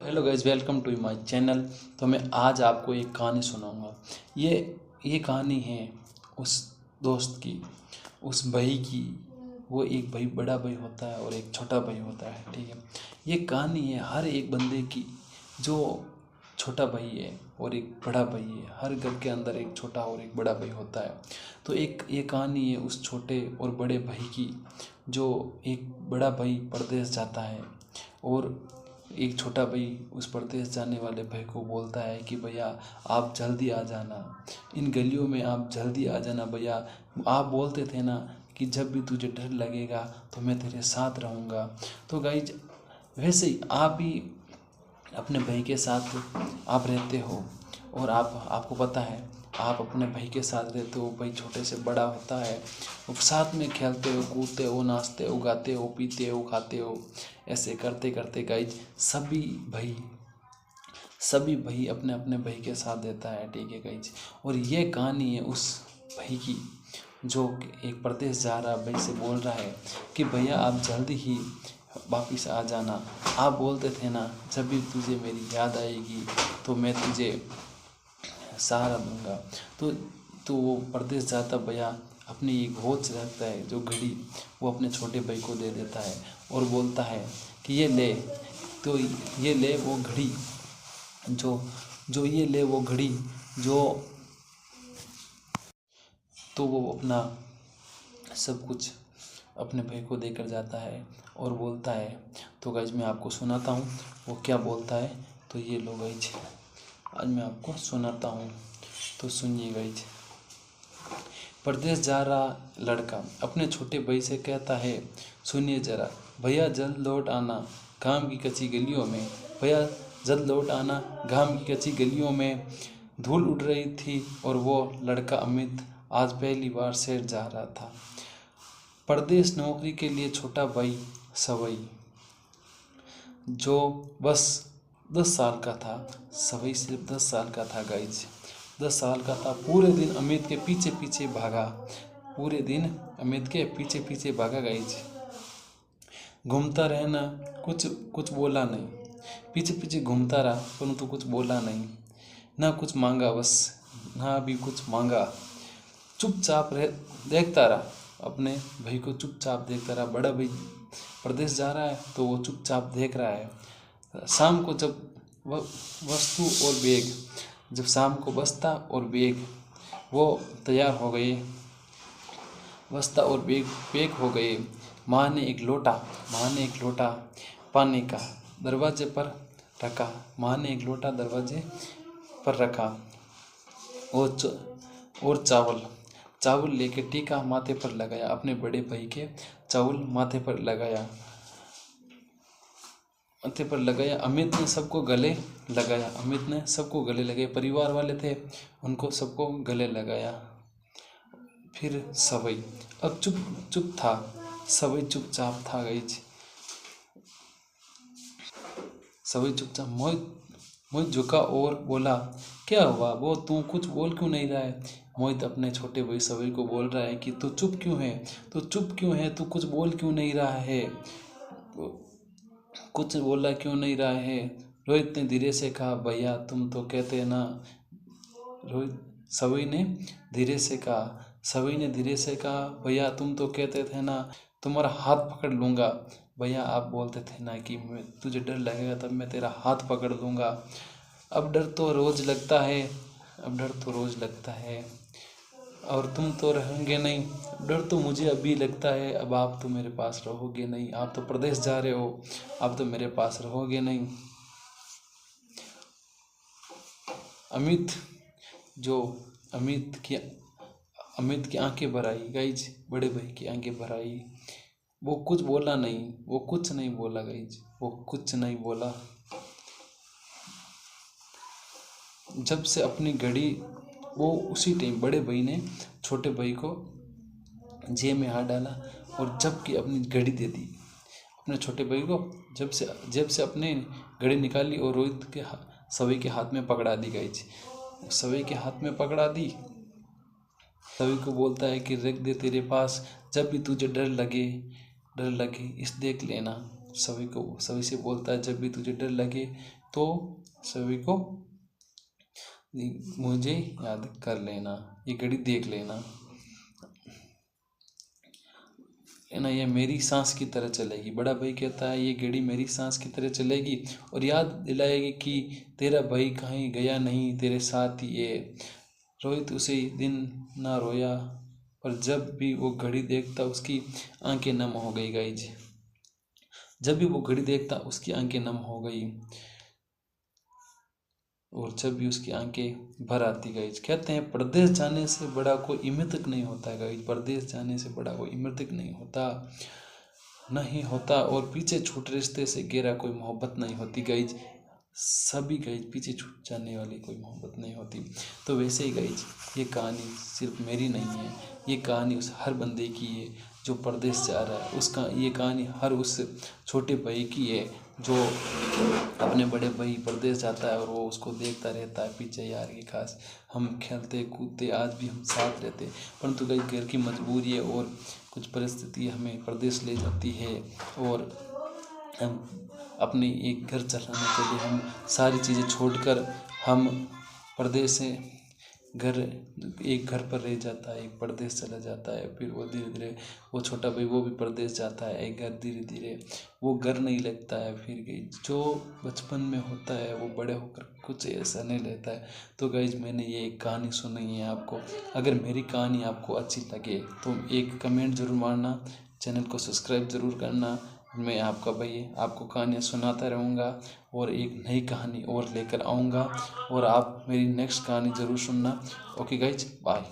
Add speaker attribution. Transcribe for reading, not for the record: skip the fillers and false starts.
Speaker 1: Hello guys, welcome to my channel. तो मैं आज आपको एक कहानी सुनाऊंगा। ये कहानी है उस दोस्त की, उस भाई की। वो एक भाई, बड़ा भाई होता है और एक छोटा भाई होता है, ठीक है। ये कहानी है हर एक बंदे की, जो छोटा भाई है और एक बड़ा भाई है। हर घर के अंदर एक छोटा और एक बड़ा भाई होता है। तो एक ये कहानी है उस छोटे और बड़े भाई की, जो एक बड़ा भाई परदेश जाता है और एक छोटा भाई उस परदेश जाने वाले भाई को बोलता है कि भैया आप जल्दी आ जाना, इन गलियों में आप जल्दी आ जाना भैया। आप बोलते थे ना कि जब भी तुझे डर लगेगा तो मैं तेरे साथ रहूँगा। तो गाइज, वैसे ही आप भी अपने भाई के साथ आप रहते हो और आपको पता है, आप अपने भाई के साथ रहते हो। भाई छोटे से बड़ा होता है, वो साथ में खेलते हो, कूदते हो, नाचते हो, गाते हो, पीते हो, खाते हो। ऐसे करते करते गाइज सभी भाई अपने अपने भाई के साथ रहता है, ठीक है गाइज। और ये कहानी है उस भाई की, जो एक प्रदेश जा रहा भाई से बोल रहा है कि भैया आप जल्दी ही वापिस आ जाना। आप बोलते थे ना जब भी तुझे मेरी याद आएगी तो मैं तुझे सहारा दूंगा। तो वो परदेश जाता भैया अपनी एक वॉच रखता है, जो घड़ी, वो अपने छोटे भाई को दे देता है और बोलता है कि ये ले। तो ये ले वो घड़ी, जो जो ये ले वो घड़ी जो तो वो अपना सब कुछ अपने भाई को देकर जाता है और बोलता है। तो गाइज मैं आपको सुनाता हूँ वो क्या बोलता है। तो ये लो गाइज, आज मैं आपको सुनाता हूँ, तो सुनिए गाइज। परदेश जा रहा लड़का अपने छोटे भाई से कहता है, सुनिए जरा भैया जल्द लौट आना गांव की कच्ची गलियों में। भैया जल्द लौट आना गांव की कच्ची गलियों में। धूल उड़ रही थी और वो लड़का अमित आज पहली बार शहर जा रहा था। परदेश नौकरी के लिए छोटा भाई सवई, जो बस 10 साल का था। सवई सिर्फ 10 साल का था गाइज, 10 साल का था। पूरे दिन अमित के पीछे पीछे भागा, पूरे दिन अमित के पीछे पीछे भागा गाइज। घूमता रहना, कुछ कुछ बोला नहीं। पीछे पीछे घूमता रहा परंतु कुछ बोला नहीं, ना कुछ मांगा, बस ना भी कुछ मांगा। चुपचाप रह देखता रहा, अपने भाई को चुपचाप देखता रहा। बड़ा भाई प्रदेश जा रहा है तो वो चुपचाप देख रहा है। शाम को जब वस्तु और बैग, जब शाम को बस्ता और बैग वो तैयार हो गए, बस्ता और बैग पैक हो गए। माँ ने एक लोटा पानी का दरवाजे पर रखा। माँ ने एक लोटा दरवाजे पर रखा और चावल लेके टीका माथे पर लगाया। अपने बड़े भाई के चावल माथे पर लगाया। अमित ने सबको गले लगाया। परिवार वाले थे, उनको सबको गले लगाया। फिर सवई अब चुप था। सवई चुपचाप था गाइज। सवई चुपचाप मोहित झुका और बोला, क्या हुआ वो, तू कुछ बोल क्यों नहीं रहा है। मोहित अपने छोटे भाई सवई को बोल रहा है कि तू चुप क्यों है, तू कुछ बोल क्यों नहीं रहा है, कुछ बोला क्यों नहीं रहा है। रोहित ने धीरे से कहा, भैया तुम तो कहते ना। सवई ने धीरे से कहा, भैया तुम तो कहते थे ना तुम्हारा हाथ पकड़ लूँगा। भैया आप बोलते थे ना कि तुझे डर लगेगा तब मैं तेरा हाथ पकड़ लूँगा। अब डर तो रोज़ लगता है और तुम तो रहेंगे नहीं। डर तो मुझे अभी लगता है, अब आप तो मेरे पास रहोगे नहीं। आप तो प्रदेश जा रहे हो, आप तो मेरे पास रहोगे नहीं। अमित की आंखें भर आई गाइज, बड़े भाई की आंखें भर आई। वो कुछ नहीं बोला गाइज, वो कुछ नहीं बोला। जब से अपनी घड़ी, वो उसी टाइम बड़े भाई ने छोटे भाई को जेब में हाथ डाला और जबकि अपनी घड़ी दे दी अपने छोटे भाई को। जब से अपने घड़ी निकाली और रोहित के सवई के हाथ में पकड़ा दी गाइज। सवई के हाथ में पकड़ा दी। सवई को बोलता है कि रख दे तेरे पास, जब भी तुझे डर लगे इस देख लेना। सवई से बोलता है, जब भी तुझे डर लगे तो सभी को मुझे याद कर लेना, ये घड़ी देख लेना, है ना, ये मेरी सांस की तरह चलेगी। बड़ा भाई कहता है ये घड़ी मेरी सांस की तरह चलेगी और याद दिलाएगी कि तेरा भाई कहीं गया नहीं, तेरे साथ ही ये। रोहित उसी दिन ना रोया, पर जब भी वो घड़ी देखता उसकी आंखें नम हो गई गाइज। जब भी वो घड़ी देखता उसकी आंखें नम हो गई और जब भी उसकी आंखें भर आती गाइज। कहते हैं परदेश जाने से बड़ा कोई मृतक नहीं होता है गाइज, परदेश जाने से बड़ा कोई मृतक नहीं होता और पीछे छूट रिश्ते से गहरा कोई मोहब्बत नहीं होती गाइज। सभी गाइज पीछे छूट जाने वाली कोई मोहब्बत नहीं होती। तो वैसे ही गाइज ये कहानी सिर्फ मेरी नहीं है, ये कहानी उस हर बंदे की है जो परदेश जा रहा है। उसका ये कहानी हर उस छोटे भाई की है जो अपने बड़े भाई परदेश जाता है और वो उसको देखता रहता है पीछे, यार की खास हम खेलते कूदते आज भी हम साथ रहते, परंतु कई घर की मजबूरी है और कुछ परिस्थिति हमें परदेश ले जाती है और हम अपनी एक घर चलाने के लिए हम सारी चीज़ें छोड़कर हम परदेश से घर एक घर पर रह जाता है, एक परदेश चला जाता है। फिर वो धीरे धीरे वो छोटा भाई वो भी परदेश जाता है, एक घर धीरे धीरे वो घर नहीं लगता है। फिर गई जो बचपन में होता है वो बड़े होकर कुछ ऐसा नहीं लेता है। तो गाइज मैंने ये एक कहानी सुनाई है आपको। अगर मेरी कहानी आपको अच्छी लगे तो एक कमेंट जरूर मारना, चैनल को सब्सक्राइब जरूर करना। मैं आपका भाई आपको कहानियाँ सुनाता रहूँगा और एक नई कहानी और लेकर आऊँगा और आप मेरी नेक्स्ट कहानी ज़रूर सुनना। Okay guys, bye.